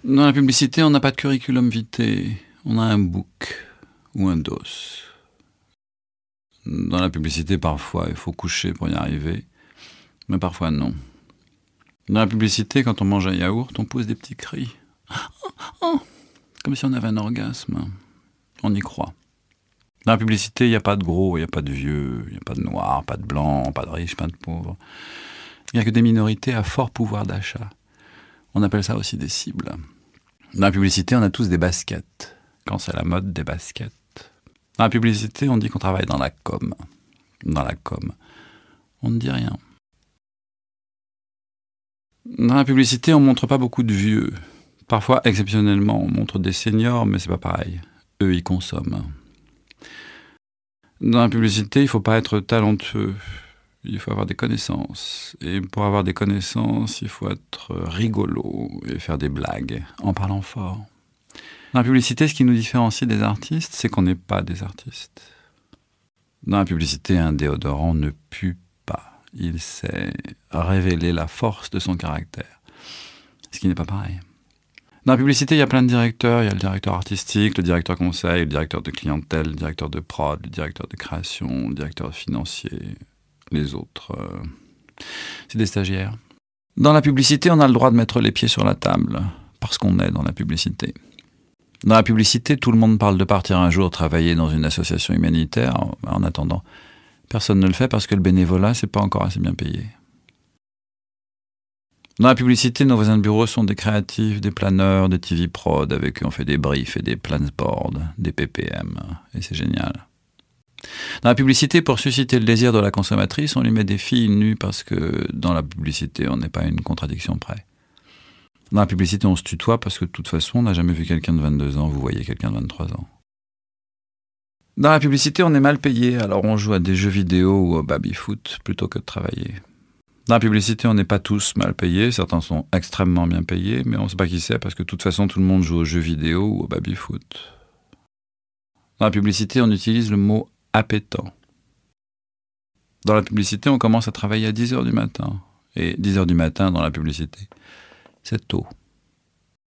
Dans la publicité, on n'a pas de curriculum vitae, on a un book ou un dos. Dans la publicité, parfois, il faut coucher pour y arriver, mais parfois non. Dans la publicité, quand on mange un yaourt, on pousse des petits cris. Oh, comme si on avait un orgasme. On y croit. Dans la publicité, il n'y a pas de gros, il n'y a pas de vieux, il n'y a pas de noirs, pas de blancs, pas de riches, pas de pauvres. Il n'y a que des minorités à fort pouvoir d'achat. On appelle ça aussi des cibles. Dans la publicité, on a tous des baskets. Quand c'est la mode, des baskets. Dans la publicité, on dit qu'on travaille dans la com. Dans la com, on ne dit rien. Dans la publicité, on ne montre pas beaucoup de vieux. Parfois, exceptionnellement, on montre des seniors, mais c'est pas pareil. Eux, ils consomment. Dans la publicité, il ne faut pas être talentueux. Il faut avoir des connaissances. Et pour avoir des connaissances, il faut être rigolo et faire des blagues en parlant fort. Dans la publicité, ce qui nous différencie des artistes, c'est qu'on n'est pas des artistes. Dans la publicité, un déodorant ne pue pas. Il sait révéler la force de son caractère. Ce qui n'est pas pareil. Dans la publicité, il y a plein de directeurs. Il y a le directeur artistique, le directeur conseil, le directeur de clientèle, le directeur de prod, le directeur de création, le directeur financier. Les autres, c'est des stagiaires. Dans la publicité, on a le droit de mettre les pieds sur la table, parce qu'on est dans la publicité. Dans la publicité, tout le monde parle de partir un jour travailler dans une association humanitaire. En attendant, personne ne le fait parce que le bénévolat, c'est pas encore assez bien payé. Dans la publicité, nos voisins de bureau sont des créatifs, des planeurs, des TV prod, avec eux on fait des briefs et des plans boards, des PPM, et c'est génial. Dans la publicité, pour susciter le désir de la consommatrice, on lui met des filles nues parce que dans la publicité, on n'est pas à une contradiction près. Dans la publicité, on se tutoie parce que de toute façon, on n'a jamais vu quelqu'un de 22 ans, vous voyez quelqu'un de 23 ans. Dans la publicité, on est mal payé, alors on joue à des jeux vidéo ou au baby-foot plutôt que de travailler. Dans la publicité, on n'est pas tous mal payés, certains sont extrêmement bien payés, mais on ne sait pas qui c'est parce que de toute façon, tout le monde joue aux jeux vidéo ou au baby-foot. Dans la publicité, on utilise le mot appétant. Dans la publicité, on commence à travailler à 10 h du matin. Et 10 h du matin dans la publicité, c'est tôt.